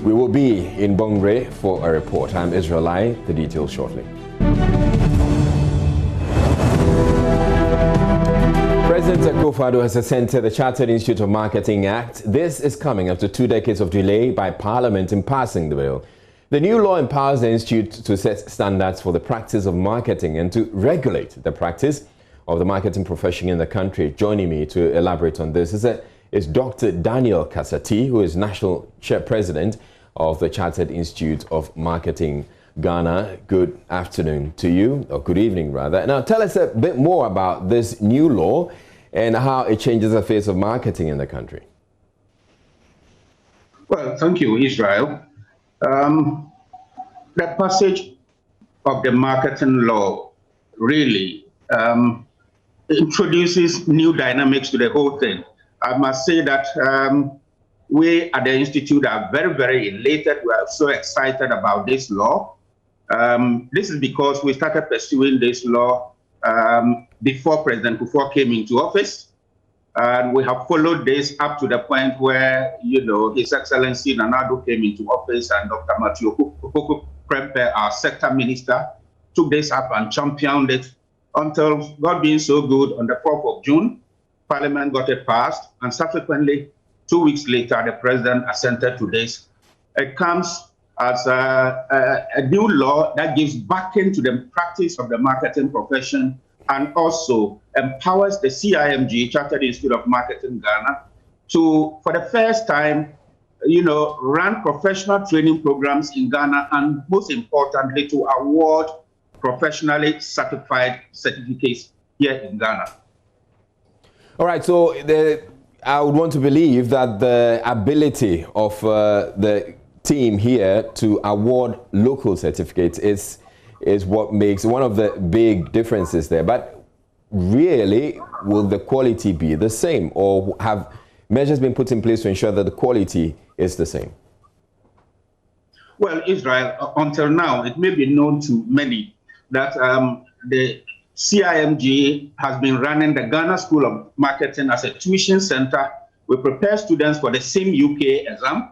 We will be in Bongre for a report. I'm Israel Lai. The details shortly. President Akufo-Addo has assented the Chartered Institute of Marketing Act. This is coming after 2 decades of delay by Parliament in passing the bill. The new law empowers the Institute to set standards for the practice of marketing and to regulate the practice of the marketing profession in the country. Joining me to elaborate on this is Dr. Daniel Kasati, who is National Chairperson of the Chartered Institute of Marketing Ghana. Good afternoon to you, or good evening rather. Now tell us a bit more about this new law and how it changes the face of marketing in the country. Well, thank you, Israel. The passage of the marketing law really introduces new dynamics to the whole thing. I must say that we at the Institute are very, very elated. We are so excited about this law. This is because we started pursuing this law before President Akufo came into office. And we have followed this up to the point where, His Excellency Nana Addo came into office and Dr. Matthew Prempe, our sector minister, took this up and championed it until, God being so good, on the 4th of June, Parliament got it passed, and subsequently, 2 weeks later, the President assented to this. It comes as a new law that gives backing to the practice of the marketing profession and also empowers the CIMG, Chartered Institute of Marketing Ghana, to, for the first time, run professional training programs in Ghana, and most importantly, to award professionally certified certificates here in Ghana. All right, so I would want to believe that the ability of the team here to award local certificates is what makes one of the big differences there. But really, will the quality be the same, or have measures been put in place to ensure that the quality is the same? Well, Israel, until now, it may be known to many that the CIMG has been running the Ghana School of Marketing as a tuition center. We prepare students for the SIM UK exam.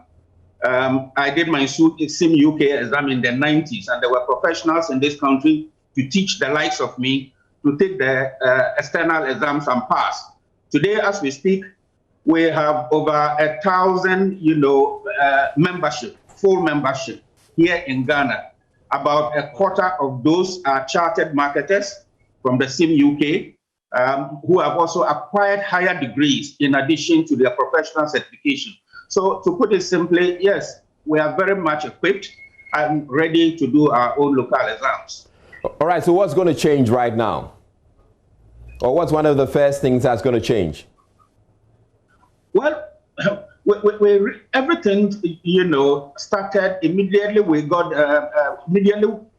I did my SIM UK exam in the 90s, and there were professionals in this country to teach the likes of me to take the external exams and pass. Today, as we speak, we have over 1,000, membership, full membership here in Ghana. About a quarter of those are chartered marketers from the SIM UK, who have also acquired higher degrees in addition to their professional certification. So to put it simply, yes, we are very much equipped and ready to do our own local exams. All right, so what's going to change right now? Or what's one of the first things that's going to change? Well, everything, started immediately. We got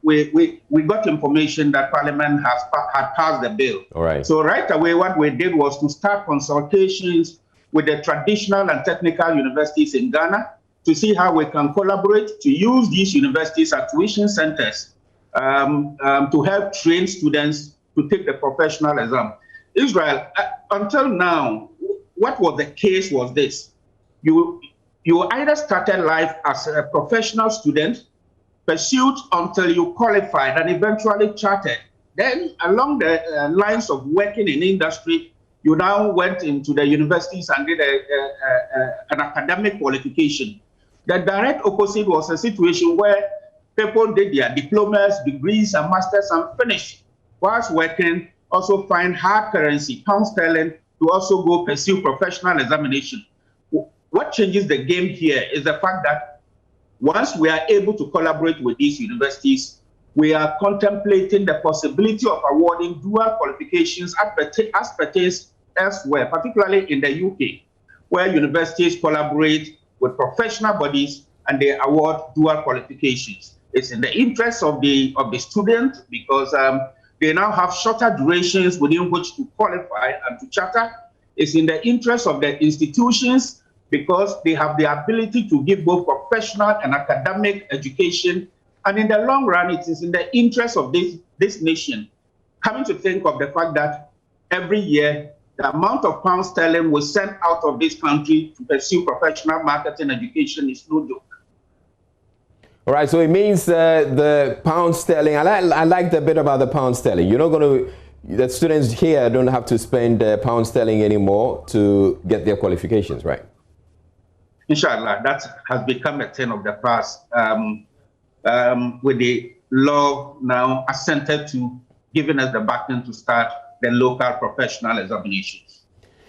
we got information that Parliament had passed the bill. All right. So right away, what we did was to start consultations with the traditional and technical universities in Ghana to see how we can collaborate to use these universities as tuition centers to help train students to take the professional exam. Israel, until now, what was the case was this. You either started life as a professional student, pursued until you qualified and eventually chartered. Then along the lines of working in industry, you now went into the universities and did an academic qualification. The direct opposite was a situation where people did their diplomas, degrees, and masters and finished, whilst working, also find hard currency, pound sterling, to also go pursue professional examination. What changes the game here is the fact that once we are able to collaborate with these universities, we are contemplating the possibility of awarding dual qualifications as pertains elsewhere, particularly in the UK, where universities collaborate with professional bodies and they award dual qualifications. It's in the interest of the student because they now have shorter durations within which to qualify and to charter. It's in the interest of the institutions because they have the ability to give both professional and academic education. And in the long run, it is in the interest of this nation, coming to think of the fact that every year, the amount of pound sterling we send out of this country to pursue professional marketing education is no joke. All right, so it means the pound sterling. I like the bit about the pound sterling. You're not going to, the students here don't have to spend pound sterling anymore to get their qualifications, right? Inshallah, that has become a thing of the past. With the law now assented to giving us the backing to start the local professional examinations.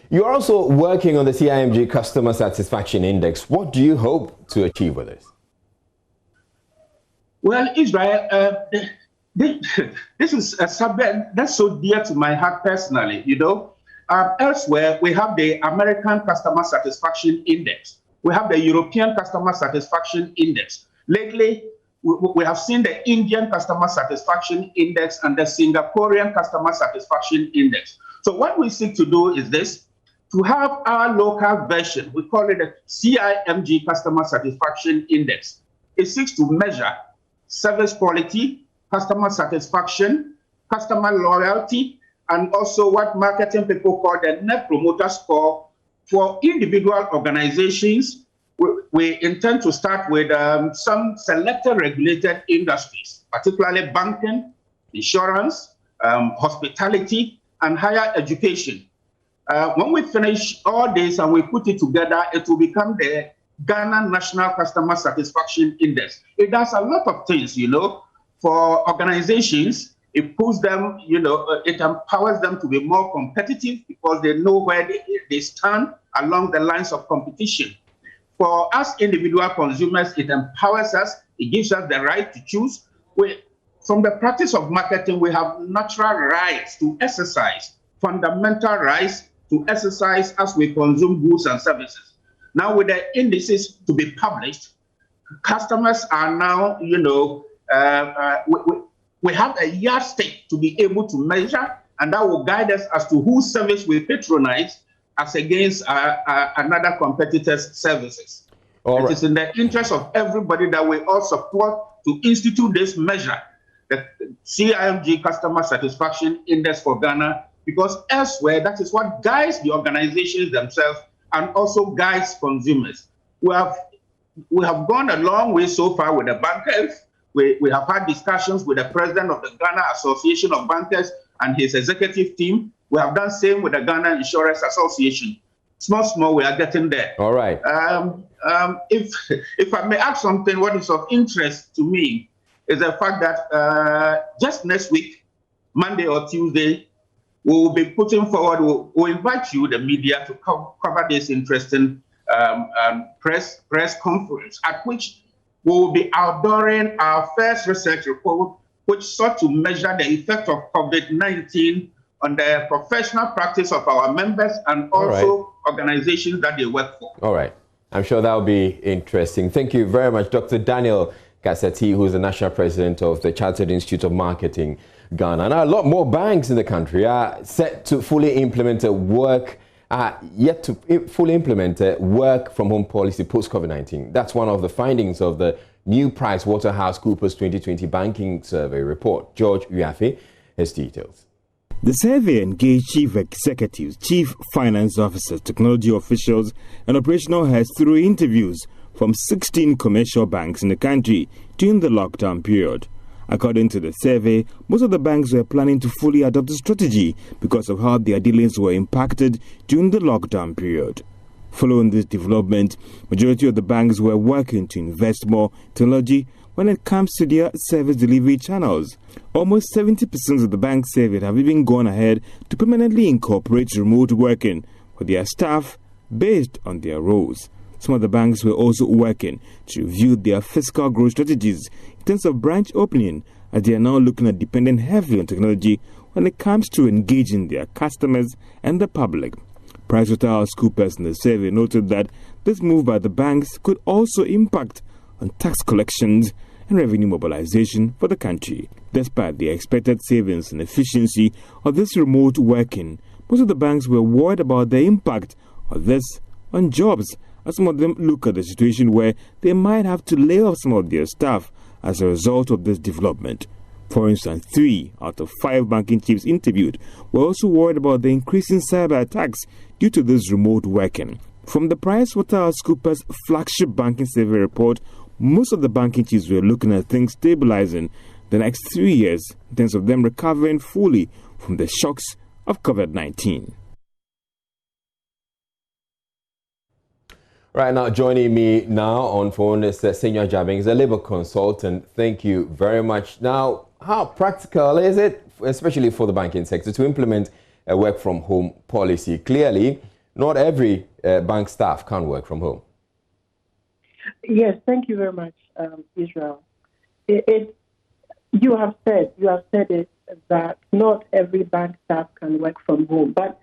You're also working on the CIMG Customer Satisfaction Index. What do you hope to achieve with this? Well, Israel, this is a subject that's so dear to my heart personally. You know, elsewhere we have the American Customer Satisfaction Index. We have the European Customer Satisfaction Index. Lately, we have seen the Indian Customer Satisfaction Index and the Singaporean Customer Satisfaction Index. So what we seek to do is this, to have our local version. We call it the CIMG Customer Satisfaction Index. It seeks to measure service quality, customer satisfaction, customer loyalty, and also what marketing people call the Net Promoter Score for individual organizations. We intend to start with some selected regulated industries, particularly banking, insurance, hospitality, and higher education. When we finish all this and we put it together, it will become the Ghana National Customer Satisfaction Index. It does a lot of things, you know, for organizations. It puts them, you know, it empowers them to be more competitive because they know where they stand along the lines of competition. For us individual consumers, it empowers us. It gives us the right to choose. From the practice of marketing, we have natural rights to exercise, fundamental rights to exercise as we consume goods and services. Now, with the indices to be published, customers are now, you know, we have a yardstick to be able to measure, and that will guide us as to whose service we patronize as against another competitor's services. It is in the interest of everybody that we all support to institute this measure, the CIMG Customer Satisfaction Index for Ghana, because elsewhere, that is what guides the organizations themselves and also guides consumers. We have gone a long way so far with the bankers. We have had discussions with the president of the Ghana Association of Bankers and his executive team. We have done same with the Ghana Insurance Association. Small, we are getting there. All right. If I may add something, what is of interest to me is the fact that just next week, Monday or Tuesday, we will be putting forward, we'll invite you, the media, to cover this interesting press conference, at which we will be outdooring our first research report, which sought to measure the effect of COVID-19 on the professional practice of our members and also organizations that they work for. All right. I'm sure that will be interesting. Thank you very much, Dr. Daniel Kaseti, who is the National President of the Chartered Institute of Marketing, Ghana. Now, a lot more banks in the country are set to fully implement work from home policy post-COVID-19. That's one of the findings of the new PricewaterhouseCoopers 2020 Banking Survey report. George Uyafe has details. The survey engaged chief executives, chief finance officers, technology officials, and operational heads through interviews from 16 commercial banks in the country during the lockdown period. According to the survey, most of the banks were planning to fully adopt the strategy because of how their dealings were impacted during the lockdown period. Following this development, majority of the banks were working to invest more technology when it comes to their service delivery channels. Almost 70% of the banks surveyed have even gone ahead to permanently incorporate remote working for their staff based on their roles. Some of the banks were also working to review their fiscal growth strategies in terms of branch opening, as they are now looking at depending heavily on technology when it comes to engaging their customers and the public. PricewaterhouseCoopers in the survey noted that this move by the banks could also impact on tax collections and revenue mobilization for the country. Despite the expected savings and efficiency of this remote working, most of the banks were worried about the impact of this on jobs, as some of them look at the situation where they might have to lay off some of their staff as a result of this development. For instance, 3 out of 5 banking chiefs interviewed were also worried about the increasing cyber attacks due to this remote working. From the PricewaterhouseCoopers flagship banking survey report, most of the banking chiefs were looking at things stabilizing the next 3 years in terms of them recovering fully from the shocks of COVID-19. Right now, joining me now on phone is Senior Jabing, he's a labor consultant. Thank you very much. Now, how practical is it, especially for the banking sector, to implement a work-from-home policy? Clearly, not every bank staff can work from home. Yes, thank you very much, Israel. You have said it, that not every bank staff can work from home, but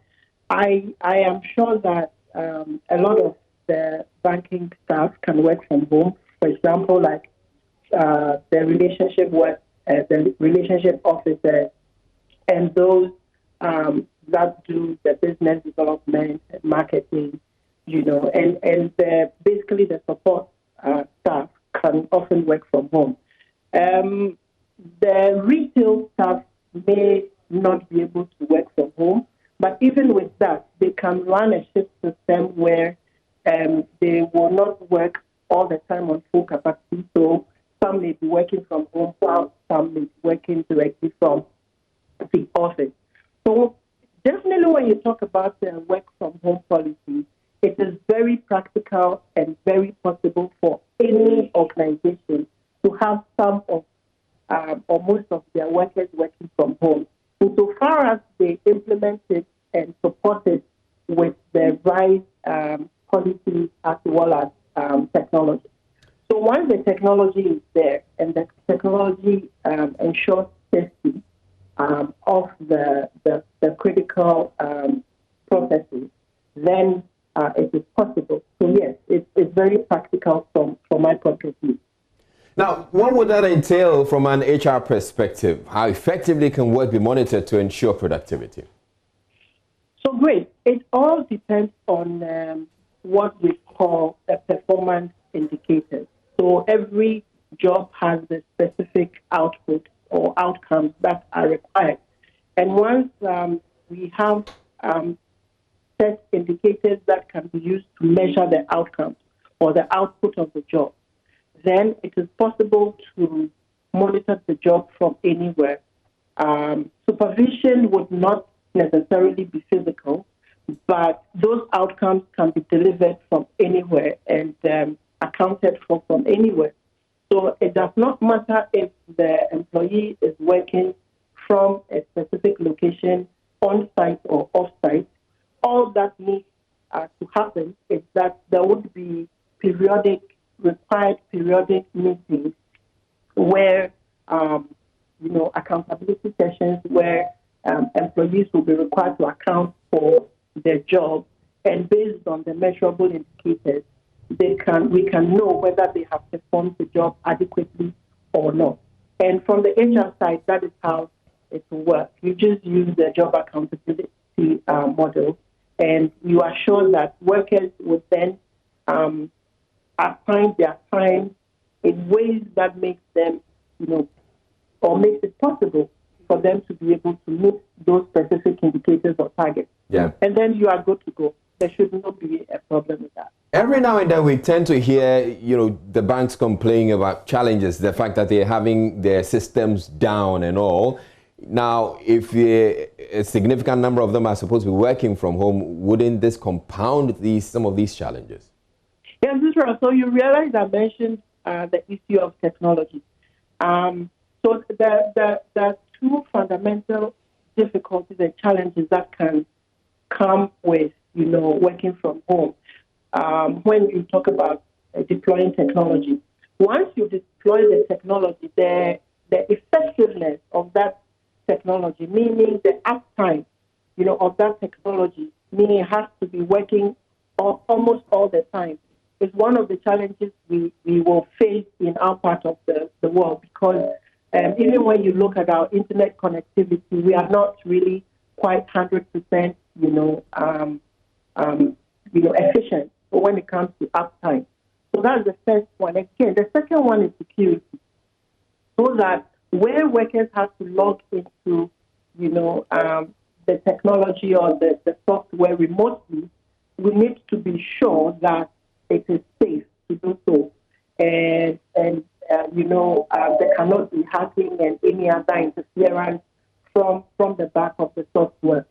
I am sure that a lot of the banking staff can work from home. For example, like the relationship officers and those that do the business development and marketing, and basically the support staff can often work from home. The retail staff may not be able to work from home, but even with that, they can run a shift system where they will not work all the time on full capacity. So some may be working from home, while some may be working directly from the office. So definitely when you talk about the work from home policy, it is very practical and very possible for any organization to have some of or most of their workers working from home, insofar as they implement it and support it with the right policies as well as technology. So once the technology is there and the technology ensures safety of the critical processes, then it is possible. So yes, it's very practical from my point of view. Now, what would that entail from an HR perspective? How effectively can work be monitored to ensure productivity? So great. It all depends on what we call a performance indicator. So every job has the specific output or outcomes that are required. And once we have set indicators that can be used to measure the outcomes or the output of the job, then it is possible to monitor the job from anywhere. Supervision would not necessarily be physical, but those outcomes can be delivered from anywhere and accounted for from anywhere. So it does not matter if the employee is working from a specific location, on-site or off-site. All that needs to happen is that there would be required periodic meetings where, accountability sessions where employees will be required to account for their job, and based on the measurable indicators, we can know whether they have performed the job adequately or not. And from the HR side, that is how it will work. You just use the job accountability model, and you are sure that workers would then assign their time in ways that makes them, or makes it possible for them to be able to meet those specific indicators or targets. Yeah. And then you are good to go. There should not be a problem with that. Every now and then we tend to hear, the banks complaining about challenges, the fact that they're having their systems down and all. Now, if a significant number of them are supposed to be working from home, wouldn't this compound some of these challenges? Yes, Israel. So you realize I mentioned the issue of technology. So there are two fundamental difficulties and challenges that can come with, working from home. When you talk about deploying technology, once you deploy the technology, the effectiveness of that technology, meaning the uptime, of that technology, meaning it has to be working almost all the time, is one of the challenges we will face in our part of the world, because even when you look at our internet connectivity, we are not really quite 100%, efficient when it comes to uptime. So that's the first one. Again, the second one is security, so that where workers have to log into, the technology or the software remotely, we need to be sure that it is safe to do so. and there cannot be hacking and any other interference from the back of the software.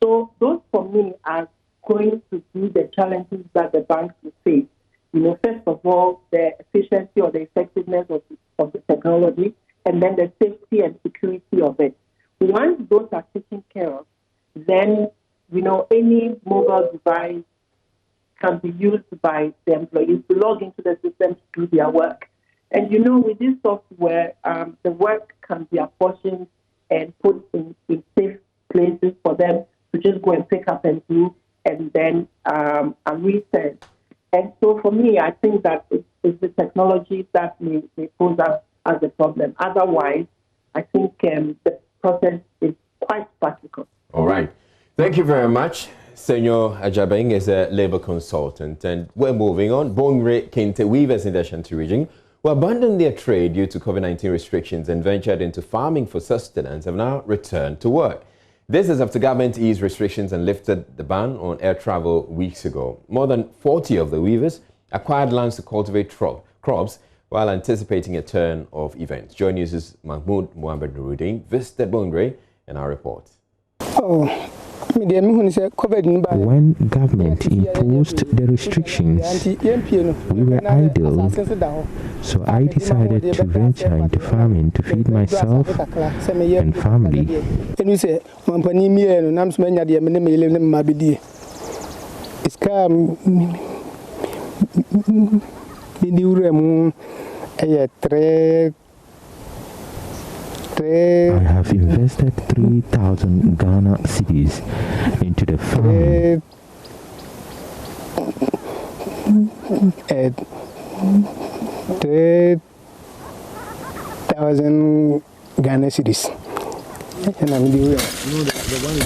So those for me are going to be the challenges that the banks will face. First of all, the efficiency or the effectiveness of the technology, and then the safety and security of it. Once those are taken care of, then, any mobile device can be used by the employees to log into the system to do their work. And, with this software, the work can be apportioned and put in safe places for them to just go and pick up and do, and then resend. And so for me, I think that it's the technology that may pose us as a problem. Otherwise, I think the process is quite practical. All right. Thank you very much. Senor Ajabeng is a labor consultant. And we're moving on. Bongre Kente weavers in the Ashanti region who abandoned their trade due to COVID-19 restrictions and ventured into farming for sustenance have now returned to work. This is after government eased restrictions and lifted the ban on air travel weeks ago. More than 40 of the weavers acquired lands to cultivate crops while anticipating a turn of events. JoyNews' Mahmoud Mohamed Nuruddin visited Bongre and our report. When government imposed the restrictions, we were idle, so I decided to venture into farming to feed myself and family. I have invested 3,000 Ghana cedis into the farming. 3,000 Ghana cedis.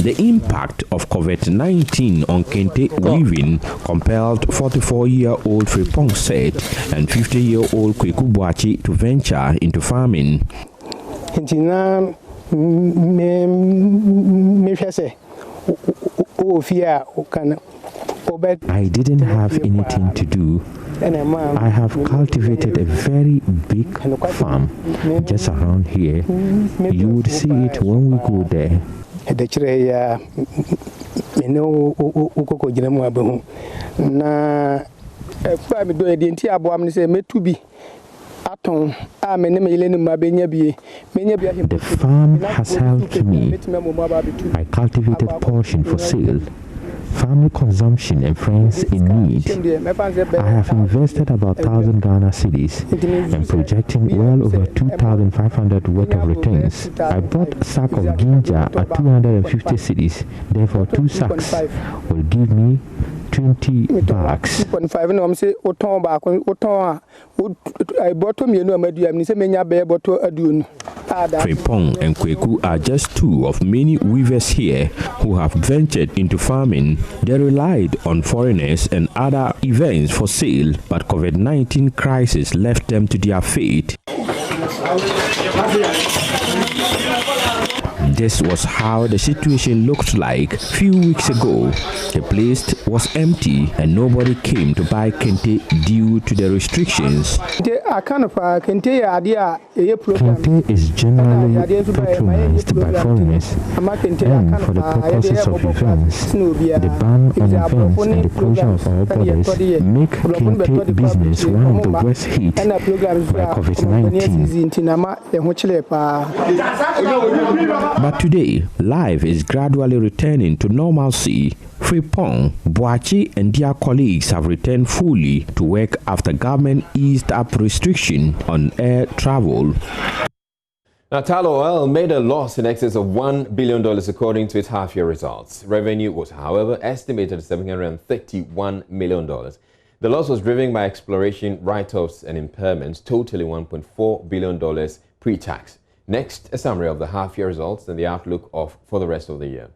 The impact of COVID-19 on Kente weaving compelled 44-year-old Fripong said and 50-year-old Kweku Boachi to venture into farming. I didn't have anything to do. I have cultivated a very big farm just around here. You would see it when we go there. The farm has helped me. I cultivated portion for sale, family consumption and friends in need. I have invested about 1,000 Ghana cedis and projecting well over 2,500 worth of returns. I bought a sack of ginger at 250 cedis, therefore 2 sacks will give me 20 bags. Fripong and Kweku are just two of many weavers here who have ventured into farming. They relied on foreigners and other events for sale, but COVID-19 crisis left them to their fate. This was how the situation looked like a few weeks ago. The place was empty and nobody came to buy kente due to the restrictions. Kente is generally patronized by foreigners, and for the purposes of events, the ban on events and the closure of our borders make kente business one of the worst hit by COVID-19. But today, life is gradually returning to normalcy. Fripong, Boachi and their colleagues have returned fully to work after government eased up restriction on air travel. Now, Talo Oil made a loss in excess of $1 billion according to its half-year results. Revenue was, however, estimated at $731 million. The loss was driven by exploration write-offs and impairments, totaling $1.4 billion pre-tax. Next, a summary of the half-year results and the outlook for the rest of the year.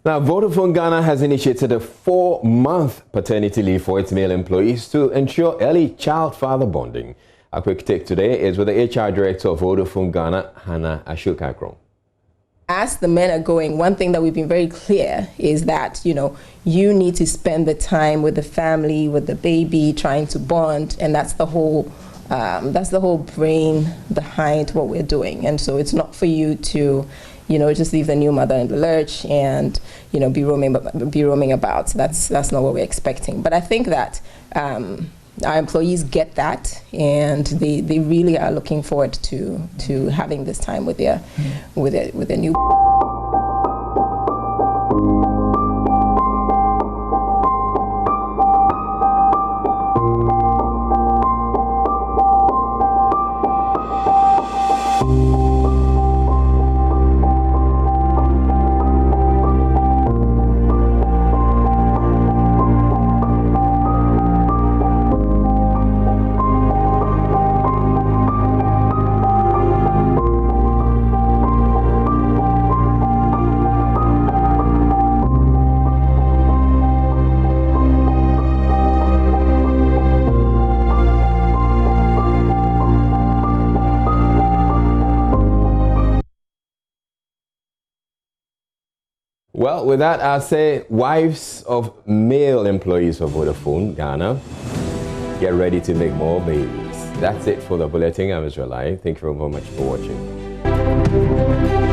Now, Vodafone Ghana has initiated a 4-month paternity leave for its male employees to ensure early child-father bonding. A quick take today is with the HR Director of Vodafone Ghana, Hannah Ashokakron. As the men are going, one thing that we've been very clear is that, you need to spend the time with the family, with the baby, trying to bond, and that's the whole brain behind what we're doing. And so it's not for you to, just leave the new mother in the lurch and, be roaming about. That's not what we're expecting. But I think that our employees get that, and they really are looking forward to having this time with their new. Well, with that, I'll say wives of male employees of Vodafone Ghana, get ready to make more babies. That's it for the bulletin. I'm Israel. Thank you very much for watching.